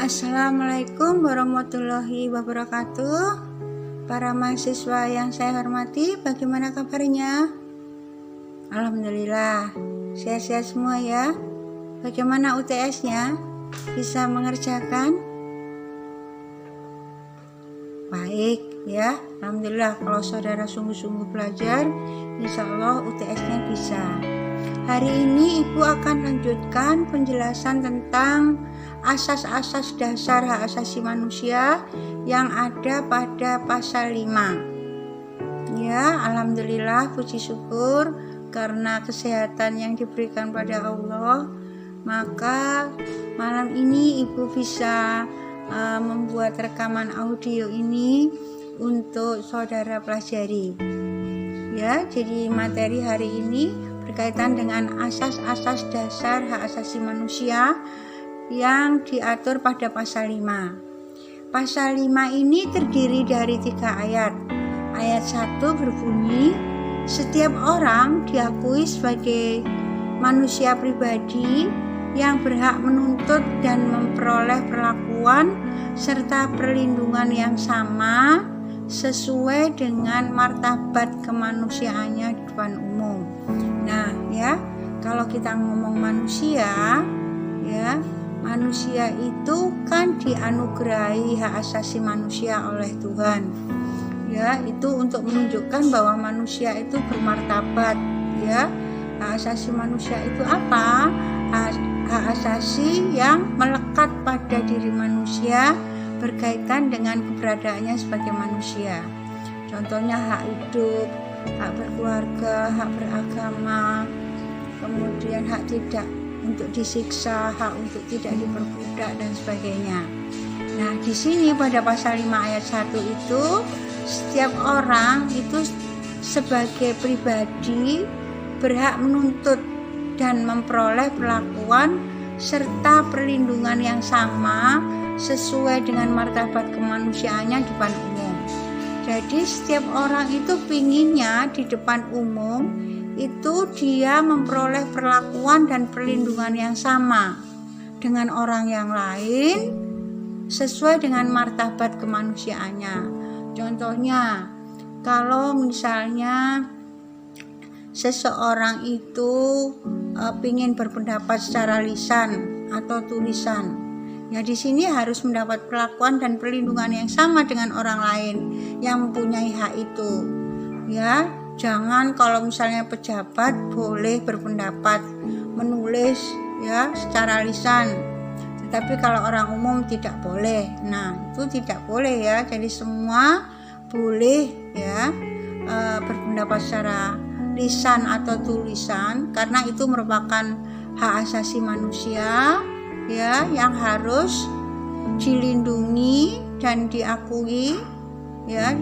Assalamualaikum warahmatullahi wabarakatuh. Para mahasiswa yang saya hormati, bagaimana kabarnya? Alhamdulillah, sehat-sehat semua ya. Bagaimana UTS-nya? Bisa mengerjakan? Baik ya, Alhamdulillah. Kalau saudara sungguh-sungguh belajar, insya Allah UTS-nya bisa. Hari ini Ibu akan lanjutkan penjelasan tentang asas-asas dasar hak asasi manusia yang ada pada pasal 5. Ya, Alhamdulillah, puji syukur karena kesehatan yang diberikan pada Allah, maka malam ini Ibu bisa membuat rekaman audio ini untuk saudara pelajari. Ya, jadi materi hari ini berkaitan dengan asas-asas dasar hak asasi manusia yang diatur pada pasal 5. Pasal 5 ini terdiri dari 3 ayat. Ayat 1 berbunyi, setiap orang diakui sebagai manusia pribadi yang berhak menuntut dan memperoleh perlakuan serta perlindungan yang sama sesuai dengan martabat kemanusiaannya di depan umum. Nah, ya, kalau kita ngomong manusia, ya, manusia itu kan dianugerahi hak asasi manusia oleh Tuhan. Ya, itu untuk menunjukkan bahwa manusia itu bermartabat, ya. Hak asasi manusia itu apa? Hak asasi yang melekat pada diri manusia berkaitan dengan keberadaannya sebagai manusia. Contohnya hak hidup, hak berkeluarga, hak beragama, kemudian hak tidak untuk disiksa, hak untuk tidak diperbudak dan sebagainya. Nah, di sini pada pasal 5 ayat 1 itu setiap orang itu sebagai pribadi berhak menuntut dan memperoleh perlakuan serta perlindungan yang sama sesuai dengan martabat kemanusiaannya di depan umum. Jadi setiap orang itu pinginnya di depan umum itu dia memperoleh perlakuan dan perlindungan yang sama dengan orang yang lain sesuai dengan martabat kemanusiaannya. Contohnya, kalau misalnya seseorang itu ingin berpendapat secara lisan atau tulisan, ya di sini harus mendapat perlakuan dan perlindungan yang sama dengan orang lain yang mempunyai hak itu. Ya, jangan kalau misalnya pejabat boleh berpendapat menulis ya secara lisan, tetapi kalau orang umum tidak boleh. Nah, itu tidak boleh ya. Jadi semua boleh ya berpendapat secara lisan atau tulisan karena itu merupakan hak asasi manusia ya yang harus dilindungi dan diakui ya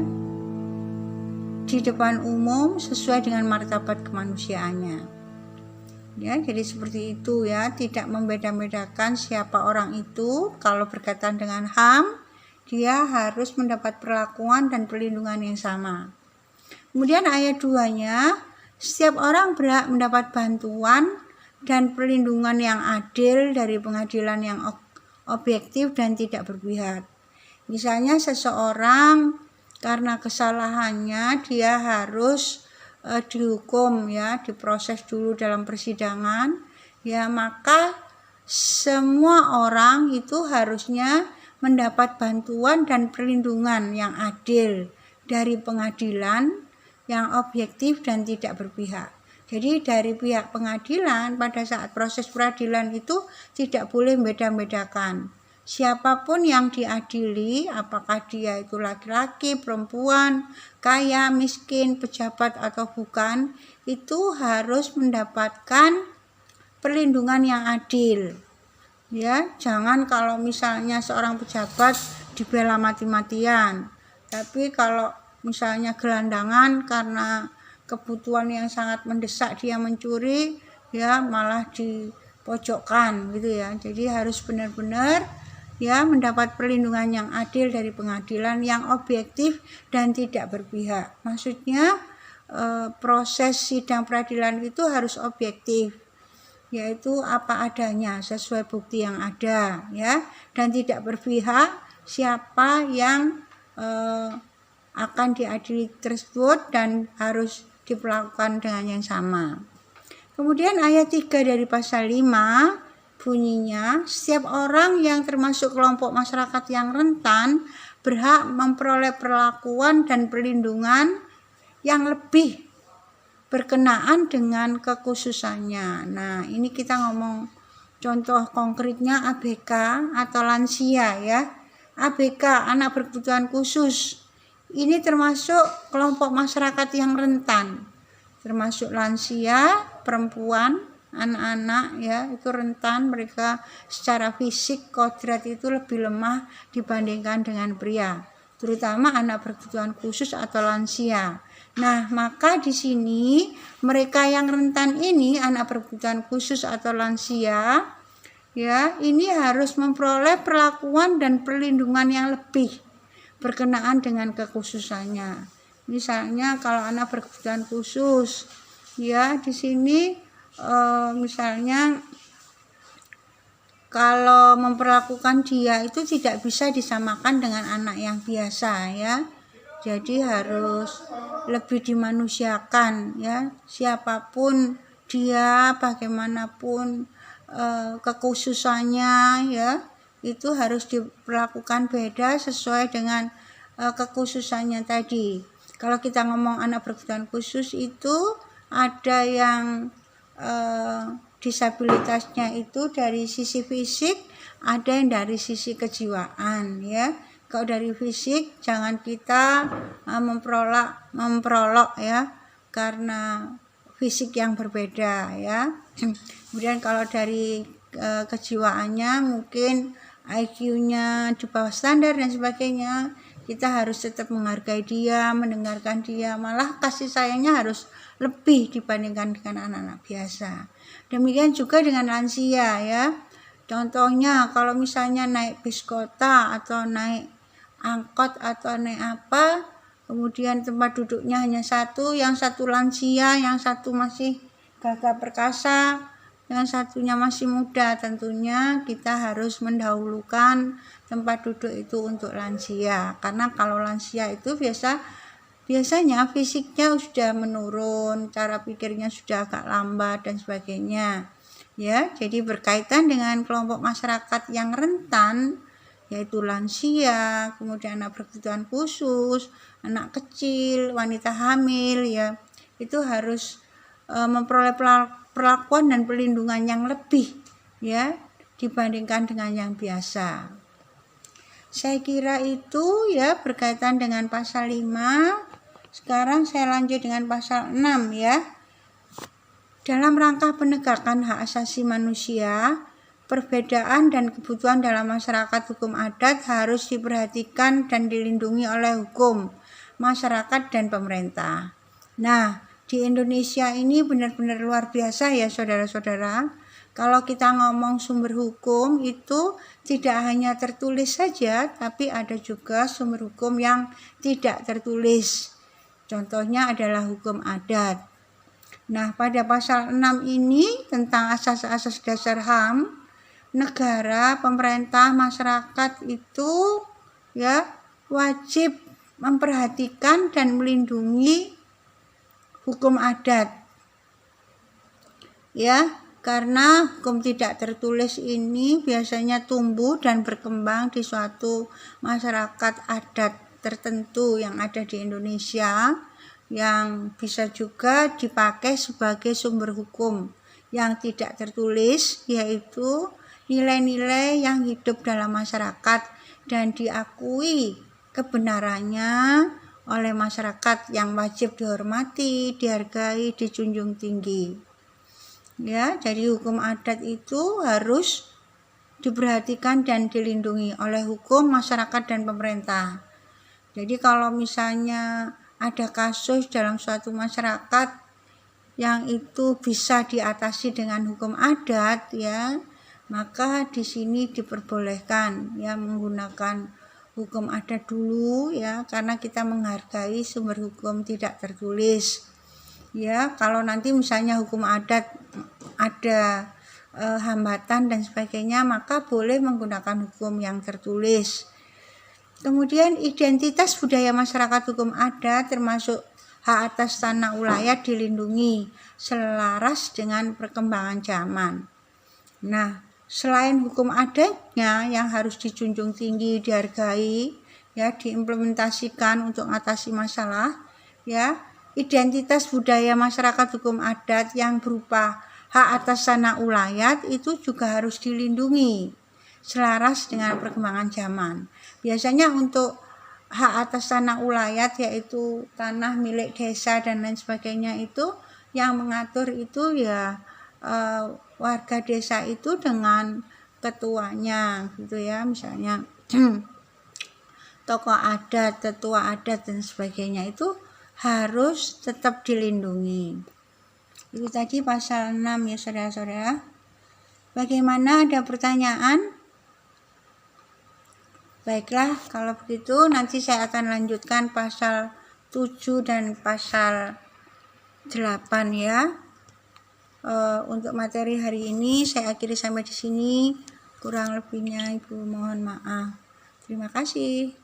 di depan umum sesuai dengan martabat kemanusiaannya. Ya, jadi seperti itu ya, tidak membeda-bedakan siapa orang itu. Kalau berkaitan dengan HAM, dia harus mendapat perlakuan dan perlindungan yang sama. Kemudian ayat 2-nya, setiap orang berhak mendapat bantuan dan perlindungan yang adil dari pengadilan yang objektif dan tidak berpihak. Misalnya seseorang karena kesalahannya dia harus dihukum ya, diproses dulu dalam persidangan ya, maka semua orang itu harusnya mendapat bantuan dan perlindungan yang adil dari pengadilan yang objektif dan tidak berpihak. Jadi dari pihak pengadilan pada saat proses peradilan itu tidak boleh beda-bedakan. Siapapun yang diadili, apakah dia itu laki-laki, perempuan, kaya, miskin, pejabat atau bukan, itu harus mendapatkan perlindungan yang adil. Ya, jangan kalau misalnya seorang pejabat dibela mati-matian, tapi kalau misalnya gelandangan karena kebutuhan yang sangat mendesak dia mencuri, ya malah dipojokkan gitu ya. Jadi harus benar-benar ya mendapat perlindungan yang adil dari pengadilan yang objektif dan tidak berpihak. Maksudnya proses sidang peradilan itu harus objektif yaitu apa adanya sesuai bukti yang ada, ya, dan tidak berpihak siapa yang akan diadili tersebut dan harus diperlakukan dengan yang sama. Kemudian ayat 3 dari pasal 5 bunyinya, setiap orang yang termasuk kelompok masyarakat yang rentan berhak memperoleh perlakuan dan perlindungan yang lebih berkenaan dengan kekhususannya. Nah, ini kita ngomong contoh konkretnya ABK atau lansia, ya. ABK, anak berkebutuhan khusus, ini termasuk kelompok masyarakat yang rentan, termasuk lansia, perempuan, anak-anak, ya, itu rentan. Mereka secara fisik kodrat itu lebih lemah dibandingkan dengan pria, terutama anak berkebutuhan khusus atau lansia. Nah, maka di sini mereka yang rentan ini, anak berkebutuhan khusus atau lansia, ya, ini harus memperoleh perlakuan dan perlindungan yang lebih berkenaan dengan kekhususannya. Misalnya kalau anak berkebutuhan khusus, ya, di sini misalnya kalau memperlakukan dia itu tidak bisa disamakan dengan anak yang biasa, ya. Jadi harus lebih dimanusiakan, ya. Siapapun dia, bagaimanapun kekhususannya, ya, itu harus diperlakukan beda sesuai dengan kekhususannya tadi. Kalau kita ngomong anak berkebutuhan khusus itu ada yang disabilitasnya itu dari sisi fisik, ada yang dari sisi kejiwaan, ya. Kalau dari fisik jangan kita memperolok, ya, karena fisik yang berbeda, ya. Kemudian kalau dari kejiwaannya mungkin IQ-nya di bawah standar dan sebagainya, kita harus tetap menghargai dia, mendengarkan dia, malah kasih sayangnya harus lebih dibandingkan dengan anak-anak biasa. Demikian juga dengan lansia, ya. Contohnya kalau misalnya naik bis kota atau naik angkot atau naik apa, kemudian tempat duduknya hanya satu, yang satu lansia, yang satu masih gagah perkasa, yang satunya masih muda, tentunya kita harus mendahulukan tempat duduk itu untuk lansia, karena kalau lansia itu biasanya fisiknya sudah menurun, cara pikirnya sudah agak lambat dan sebagainya, ya. Jadi berkaitan dengan kelompok masyarakat yang rentan, yaitu lansia, kemudian anak berkebutuhan khusus, anak kecil, wanita hamil, ya, itu harus memperoleh perlakuan dan perlindungan yang lebih, ya, dibandingkan dengan yang biasa. Saya kira itu, ya, berkaitan dengan pasal 5. Sekarang saya lanjut dengan pasal 6, ya. Dalam rangka penegakan hak asasi manusia, perbedaan dan kebutuhan dalam masyarakat hukum adat harus diperhatikan dan dilindungi oleh hukum, masyarakat, dan pemerintah. Nah, di Indonesia ini benar-benar luar biasa, ya, saudara-saudara. Kalau kita ngomong sumber hukum itu tidak hanya tertulis saja, tapi ada juga sumber hukum yang tidak tertulis. Contohnya adalah hukum adat. Nah, pada pasal 6 ini tentang asas-asas dasar HAM, negara, pemerintah, masyarakat itu, ya, wajib memperhatikan dan melindungi hukum adat, ya, karena hukum tidak tertulis ini biasanya tumbuh dan berkembang di suatu masyarakat adat tertentu yang ada di Indonesia, yang bisa juga dipakai sebagai sumber hukum yang tidak tertulis, yaitu nilai-nilai yang hidup dalam masyarakat dan diakui kebenarannya oleh masyarakat, yang wajib dihormati, dihargai, dijunjung tinggi. Ya, jadi hukum adat itu harus diperhatikan dan dilindungi oleh hukum, masyarakat, dan pemerintah. Jadi kalau misalnya ada kasus dalam suatu masyarakat yang itu bisa diatasi dengan hukum adat, ya, maka di sini diperbolehkan, ya, menggunakan hukum adat dulu, ya, karena kita menghargai sumber hukum tidak tertulis, ya. Kalau nanti misalnya hukum adat ada hambatan dan sebagainya, maka boleh menggunakan hukum yang tertulis. Kemudian identitas budaya masyarakat hukum adat termasuk hak atas tanah ulayat dilindungi selaras dengan perkembangan zaman. Nah, selain hukum adatnya yang harus dijunjung tinggi, dihargai, ya, diimplementasikan untuk mengatasi masalah, ya, identitas budaya masyarakat hukum adat yang berupa hak atas tanah ulayat itu juga harus dilindungi selaras dengan perkembangan zaman. Biasanya untuk hak atas tanah ulayat, yaitu tanah milik desa dan lain sebagainya, itu yang mengatur itu ya warga desa itu dengan ketuanya gitu ya, misalnya tokoh adat, tetua adat dan sebagainya itu harus tetap dilindungi. Itu tadi pasal 6 ya saudara-saudara. Bagaimana, ada pertanyaan? Baiklah, kalau begitu nanti saya akan lanjutkan pasal 7 dan pasal 8 ya. Untuk materi hari ini saya akhiri sampai di sini. Kurang lebihnya Ibu mohon maaf. Terima kasih.